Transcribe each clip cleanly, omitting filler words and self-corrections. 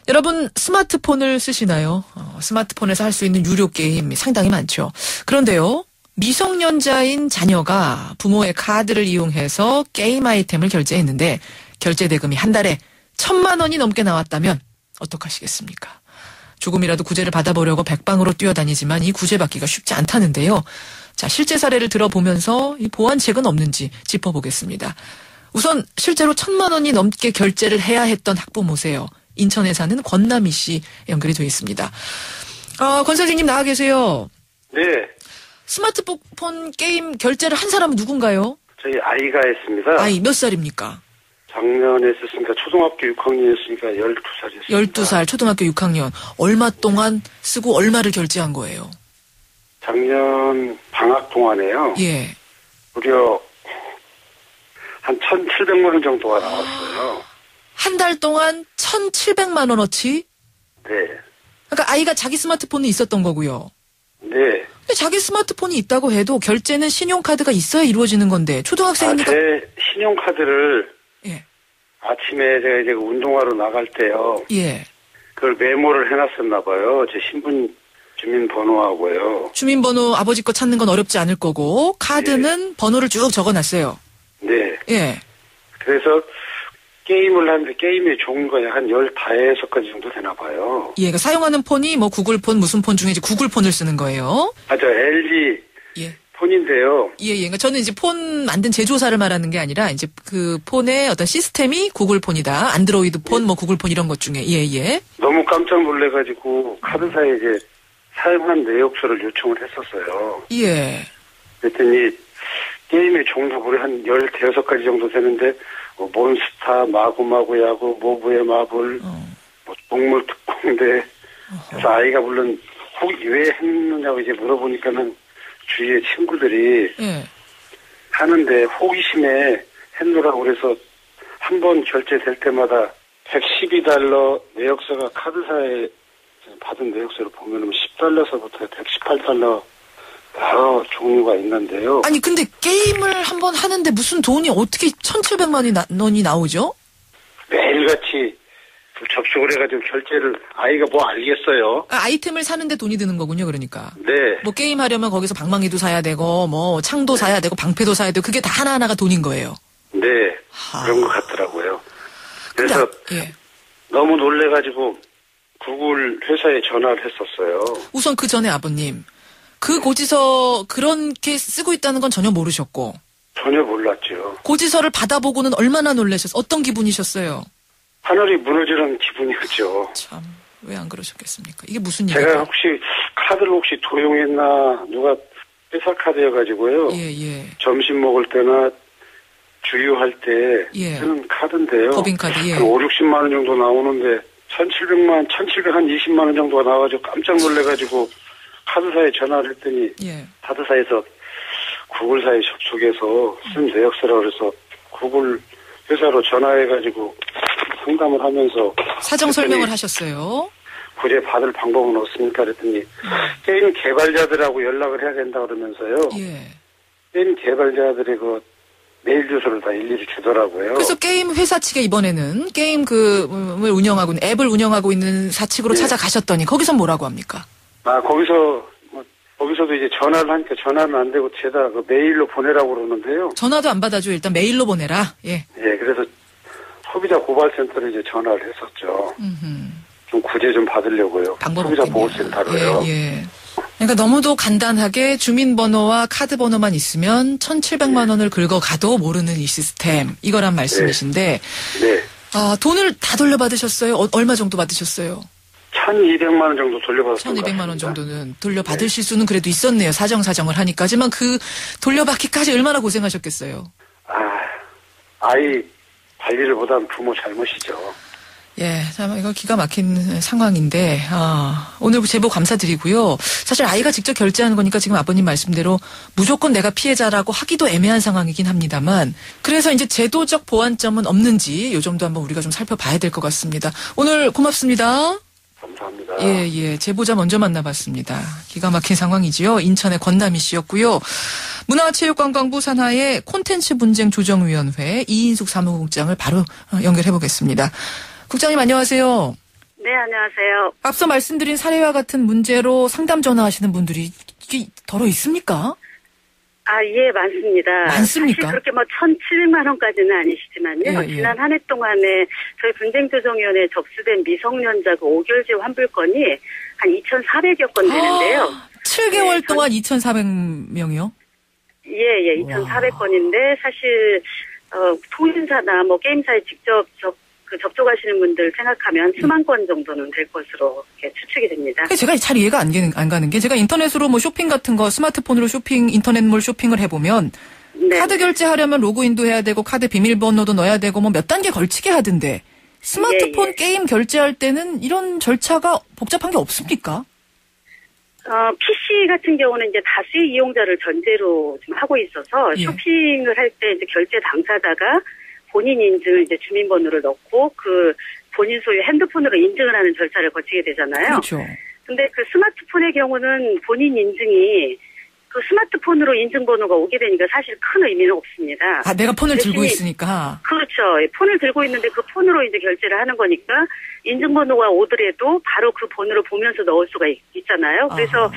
여러분 스마트폰을 쓰시나요? 스마트폰에서 할 수 있는 유료 게임 상당히 많죠. 그런데요. 미성년자인 자녀가 부모의 카드를 이용해서 게임 아이템을 결제했는데 결제 대금이 한 달에 1,000만 원이 넘게 나왔다면 어떡하시겠습니까? 조금이라도 구제를 받아보려고 백방으로 뛰어다니지만 이 구제받기가 쉽지 않다는데요. 자, 실제 사례를 들어보면서 이 보완책은 없는지 짚어보겠습니다. 우선 실제로 1,000만 원이 넘게 결제를 해야 했던 학부모세요. 인천에 사는 권남희 씨 연결이 되어 있습니다. 권 선생님 나와 계세요. 네. 스마트폰 게임 결제를 한 사람은 누군가요? 저희 아이가 했습니다. 아이 몇 살입니까? 작년에 했으니까 초등학교 6학년이었으니까 12살이었습니다. 12살 초등학교 6학년. 얼마 동안 쓰고 얼마를 결제한 거예요? 작년 방학 동안에요. 예. 무려 한 1,700만 원 정도가 나왔어요. 한 달 동안 1,700만 원어치? 네. 그러니까 아이가 자기 스마트폰이 있었던 거고요. 네. 근데 자기 스마트폰이 있다고 해도 결제는 신용카드가 있어야 이루어지는 건데 초등학생이니까. 제 신용카드를 예. 아침에 제가 이제 운동하러 나갈 때요. 예. 그걸 메모를 해놨었나 봐요. 제 신분 주민번호하고요. 주민번호 아버지 거 찾는 건 어렵지 않을 거고 카드는 번호를 쭉 적어놨어요. 네. 예. 그래서 게임을 하는데 게임의 종류가 약 한 15가지 정도 되나 봐요. 예, 그러니까 사용하는 폰이 뭐 구글폰 무슨 폰 중에 이제 구글폰을 쓰는 거예요. 저 LG 예. 폰인데요. 예, 예. 그러니까 저는 이제 폰 만든 제조사를 말하는 게 아니라 이제 그 폰의 어떤 시스템이 구글폰이다. 안드로이드 폰, 뭐 구글폰 이런 것 중에. 예, 예. 너무 깜짝 놀래가지고 카드사에 이제 사용한 내역서를 요청을 했었어요. 예. 그랬더니 게임의 종류가 무려 한 15가지 정도 되는데 몬스타, 마구마구 야구, 모부의 마블, 뭐 동물 특공대. 그래서 아이가 물론 혹이 왜 했느냐고 이제 물어보니까는 주위의 친구들이 예. 하는데 호기심에 했느라고 그래서 한 번 결제될 때마다 112달러 내역서가 카드사에 받은 내역서를 보면은 10달러서부터 118달러 여러 종류가 있는데요. 아니 근데 게임을 한번 하는데 무슨 돈이 어떻게 1,700만 원이 나오죠? 매일같이 접촉을 해가지고 결제를 아이가 뭐 알겠어요. 아이템을 사는데 돈이 드는 거군요, 그러니까. 네. 뭐 게임 하려면 거기서 방망이도 사야 되고 뭐 창도 사야 되고 방패도 사야 되고 그게 다 하나하나가 돈인 거예요. 네. 그런 것 같더라고요. 그래서 예. 너무 놀래가지고 구글 회사에 전화를 했었어요. 우선 그 전에 아버님 그 고지서 그렇게 쓰고 있다는 건 전혀 모르셨고. 전혀 몰랐죠. 고지서를 받아보고는 얼마나 놀라셨어요? 어떤 기분이셨어요? 하늘이 무너지는 기분이었죠. 참, 왜 안 그러셨겠습니까? 이게 무슨 일이에요? 제가 카드를 도용했나 누가 회사 카드여가지고요. 예. 점심 먹을 때나 주유할 때 예. 쓰는 카드인데요. 법인카드, 예. 한 5, 60만 원 정도 나오는데 1,700한 20만 원 정도가 나와가지고 깜짝 놀래가지고 카드사에 전화를 했더니 예. 카드사에서 구글사에 접속해서 쓴 내역서라고 그래서 구글 회사로 전화해가지고 상담을 하면서 사정 설명을 하셨어요. 구제 받을 방법은 없습니까? 그랬더니 게임 개발자들하고 연락을 해야 된다 그러면서요. 예. 게임 개발자들의 그 메일 주소를 다 일일이 주더라고요. 그래서 게임 회사 측에 이번에는 게임 을 운영하고 있는 앱을 운영하고 있는 사측으로 네. 찾아가셨더니 거기서 뭐라고 합니까? 거기서도 이제 전화를 하니까 전화는 안 되고 제가 그 메일로 보내라고 그러는데요. 전화도 안 받아줘. 일단 메일로 보내라. 예. 예, 그래서 소비자 고발센터로 이제 전화를 했었죠. 좀 구제 좀 받으려고요. 방법 소비자 없겠네요. 보호센터로요. 예. 그러니까 너무도 간단하게 주민번호와 카드 번호만 있으면 1,700만 원을 긁어가도 모르는 이 시스템. 이거란 말씀이신데. 네. 돈을 다 돌려받으셨어요? 얼마 정도 받으셨어요? 1,200만 원 정도 돌려받았던 것 1,200만 같습니다. 원 정도는 돌려받으실 수는 그래도 있었네요. 사정을 하니까. 하지만 그 돌려받기까지 얼마나 고생하셨겠어요? 아이 관리를 못한 부모 잘못이죠. 예, 참 이거 기가 막힌 상황인데 오늘 제보 감사드리고요. 사실 아이가 직접 결제하는 거니까 지금 아버님 말씀대로 무조건 내가 피해자라고 하기도 애매한 상황이긴 합니다만 그래서 이제 제도적 보완점은 없는지 요 정도 한번 우리가 좀 살펴봐야 될 것 같습니다. 오늘 고맙습니다. 감사합니다. 예. 제보자 먼저 만나봤습니다. 기가 막힌 상황이지요. 인천의 권남희 씨였고요. 문화체육관광부 산하의 콘텐츠 분쟁 조정위원회 이인숙 사무국장을 바로 연결해 보겠습니다. 국장님 안녕하세요. 네, 안녕하세요. 앞서 말씀드린 사례와 같은 문제로 상담 전화하시는 분들이 이게 덜어 있습니까? 아, 예, 많습니다. 많습니까? 사실 그렇게 1,700만 원까지는 아니시지만요. 예, 예. 지난 한 해 동안에 저희 분쟁조정위원회에 접수된 미성년자 그 5개월제 환불건이 한 2,400여 건 되는데요. 7개월 네, 동안 2,400명이요? 예, 2,400건인데 사실 통신사나 게임사에 직접 접촉하시는 분들 생각하면 수만 건 정도는 될 것으로 이렇게 추측이 됩니다. 제가 잘 이해가 안 가는 게 제가 인터넷으로 쇼핑 같은 거 스마트폰으로 쇼핑, 인터넷몰 쇼핑을 해보면 네. 카드 결제하려면 로그인도 해야 되고 카드 비밀번호도 넣어야 되고 몇 단계 걸치게 하던데 스마트폰 예. 게임 결제할 때는 이런 절차가 복잡한 게 없습니까? PC 같은 경우는 이제 다수의 이용자를 전제로 지금 하고 있어서 예. 쇼핑을 할 때 이제 결제 당사자가 본인 인증을 이제 주민번호를 넣고 그 본인 소유 핸드폰으로 인증을 하는 절차를 거치게 되잖아요. 그렇죠. 근데 그 스마트폰의 경우는 본인 인증이 그 스마트폰으로 인증번호가 오게 되니까 사실 큰 의미는 없습니다. 아, 내가 폰을 들고 대신에 있으니까. 그렇죠. 폰을 들고 있는데 그 폰으로 이제 결제를 하는 거니까 인증번호가 오더라도 바로 그 번호를 보면서 넣을 수가 있잖아요. 그래서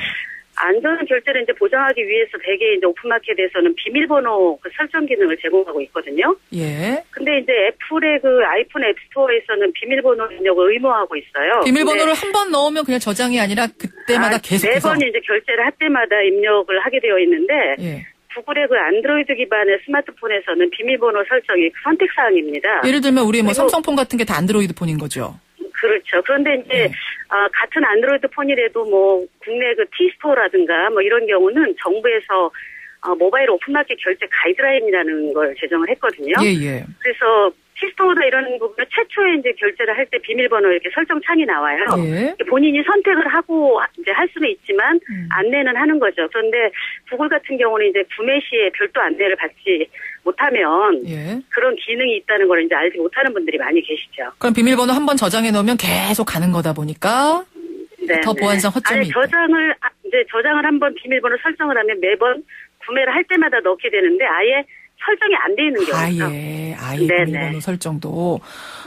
안전 결제를 이제 보장하기 위해서 대개 이제 오픈마켓에서는 비밀번호 그 설정 기능을 제공하고 있거든요. 예. 근데 이제 애플의 그 아이폰 앱스토어에서는 비밀번호 입력을 의무화하고 있어요. 비밀번호를 한 번 넣으면 그냥 저장이 아니라 그때마다 계속해서. 매번 이제 결제를 할 때마다 입력을 하게 되어 있는데 예. 구글의 그 안드로이드 기반의 스마트폰에서는 비밀번호 설정이 선택 사항입니다. 예를 들면 우리 삼성폰 같은 게 다 안드로이드 폰인 거죠. 그렇죠. 그런데 이제 네. 같은 안드로이드 폰이라도 국내 그 T스토어라든가 이런 경우는 정부에서 모바일 오픈마켓 결제 가이드라인이라는 걸 제정을 했거든요. 예. 그래서 T스토어나 이런 부분을 최초에 이제 결제를 할 때 비밀번호 이렇게 설정 창이 나와요. 예. 본인이 선택을 하고 이제 할 수는 있지만 안내는 하는 거죠. 그런데 구글 같은 경우는 이제 구매 시에 별도 안내를 받지 못하면 예. 그런 기능이 있다는 걸 이제 알지 못하는 분들이 많이 계시죠. 그럼 비밀번호 한 번 저장해 놓으면 계속 가는 거다 보니까 네, 더 보안상 허점이 있다. 저장을 한번 비밀번호 설정을 하면 매번 구매를 할 때마다 넣게 되는데 아예 설정이 안 돼 있는 경우죠. 아예 비밀번호 설정도.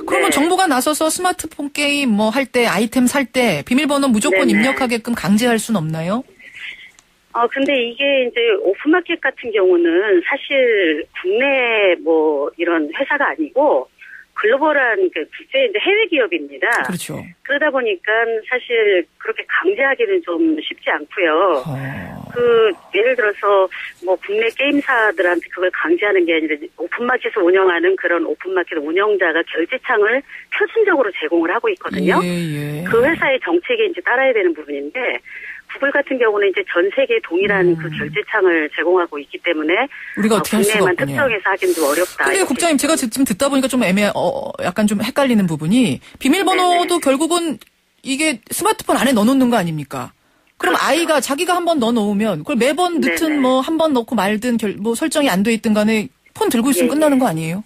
그러면 네. 정부가 나서서 스마트폰 게임 할 때 아이템 살 때 비밀번호 무조건 네네. 입력하게끔 강제할 수는 없나요? 근데 이게 이제 오픈마켓 같은 경우는 사실 국내 이런 회사가 아니고 글로벌한 국제 이제 해외 기업입니다. 그렇죠. 그러다 보니까 사실 그렇게 강제하기는 좀 쉽지 않고요. 예를 들어서 국내 게임사들한테 그걸 강제하는 게 아니라 오픈마켓을 운영하는 그런 오픈마켓 운영자가 결제창을 표준적으로 제공을 하고 있거든요. 예. 그 회사의 정책에 이제 따라야 되는 부분인데 구글 같은 경우는 이제 전 세계 동일한 그 결제창을 제공하고 있기 때문에 우리가 어떻게 할 수가 국내에만 없군요. 특정해서 하기는 좀 어렵다. 근데 국장님 제가 지금 듣다 보니까 좀 약간 좀 헷갈리는 부분이 비밀번호도 네네. 결국은 이게 스마트폰 안에 넣어놓는 거 아닙니까? 그럼 그렇죠. 아이가 자기가 한번 넣어놓으면 그걸 매번 넣든 네네. 한 번 넣고 말든 설정이 안 돼 있든 간에 폰 들고 있으면 예, 끝나는 거 아니에요?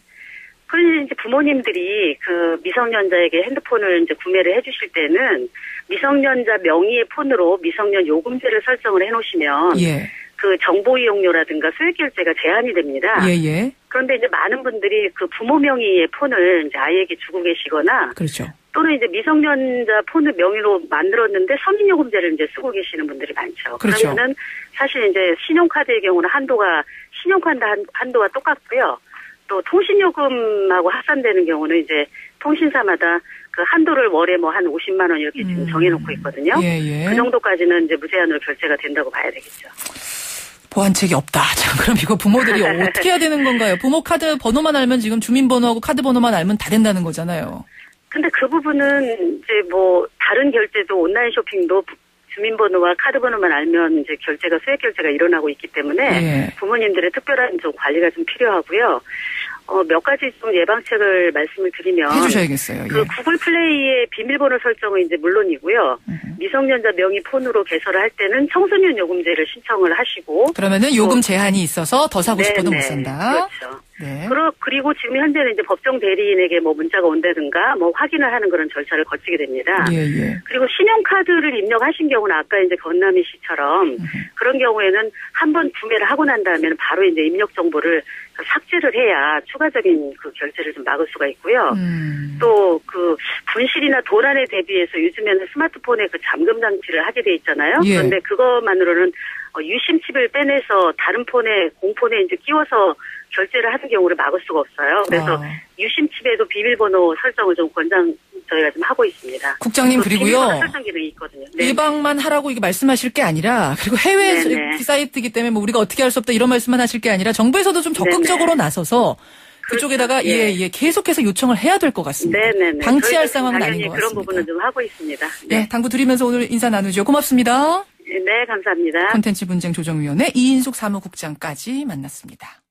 그런데 이제 부모님들이 그 미성년자에게 핸드폰을 이제 구매를 해주실 때는 미성년자 명의의 폰으로 미성년 요금제를 설정을 해놓으시면 예. 그 정보 이용료라든가 소액 결제가 제한이 됩니다. 예. 그런데 이제 많은 분들이 그 부모 명의의 폰을 이제 아이에게 주고 계시거나 그렇죠. 또는 이제 미성년자 폰을 명의로 만들었는데 성인 요금제를 이제 쓰고 계시는 분들이 많죠. 그렇죠. 그러면은 사실 이제 신용카드의 경우는 신용카드 한도가 똑같고요. 또 통신요금하고 합산되는 경우는 이제 통신사마다 그 한도를 월에 한 50만 원 이렇게 지금 정해놓고 있거든요. 예. 그 정도까지는 이제 무제한으로 결제가 된다고 봐야 되겠죠. 보안책이 없다. 자, 그럼 이거 부모들이 어떻게 해야 되는 건가요? 부모 카드 번호만 알면 지금 주민번호하고 카드 번호만 알면 다 된다는 거잖아요. 근데 그 부분은 이제 다른 결제도 온라인 쇼핑도 주민번호와 카드번호만 알면 이제 결제가 소액 결제가 일어나고 있기 때문에 예. 부모님들의 특별한 좀 관리가 좀 필요하고요. 몇 가지 좀 예방책을 말씀을 드리면 해주셔야겠어요. 예. 그 구글 플레이의 비밀번호 설정은 이제 물론이고요. 미성년자 명의 폰으로 개설을 할 때는 청소년 요금제를 신청을 하시고 그러면은 요금 제한이 있어서 더 사고 싶어도 못 네네. 산다. 그렇죠. 네. 그리고 지금 현재는 이제 법정 대리인에게 문자가 온다든가 확인을 하는 그런 절차를 거치게 됩니다. 예. 그리고 신용카드를 입력하신 경우는 아까 이제 건남희 씨처럼 그런 경우에는 한번 구매를 하고 난 다음에는 바로 이제 입력 정보를 삭제를 해야 추가적인 그 결제를 좀 막을 수가 있고요. 또 그 분실이나 도난에 대비해서 요즘에는 스마트폰에 그 잠금 장치를 하게 돼 있잖아요. 예. 그런데 그것만으로는 유심 칩을 빼내서 다른 폰에 공폰에 이제 끼워서 결제를 하는 경우를 막을 수가 없어요. 그래서 유심 칩에도 비밀번호 설정을 좀 저희가 좀 하고 있습니다. 국장님 그리고요. 비밀번호 설정 기능이 있거든요. 네. 예방만 하라고 이게 말씀하실 게 아니라 그리고 해외 네네. 사이트이기 때문에 뭐 우리가 어떻게 할 수 없다 이런 말씀만 하실 게 아니라 정부에서도 좀 적극적으로 네네. 나서서 그쪽에다가 그렇죠. 예, 계속해서 요청을 해야 될 것 같습니다. 네네네. 방치할 상황은 아닌 것 그런 같습니다. 부분은 좀 하고 있습니다. 네. 네, 당부 드리면서 오늘 인사 나누죠. 고맙습니다. 네, 감사합니다. 콘텐츠 분쟁 조정위원회 이인숙 사무국장까지 만났습니다.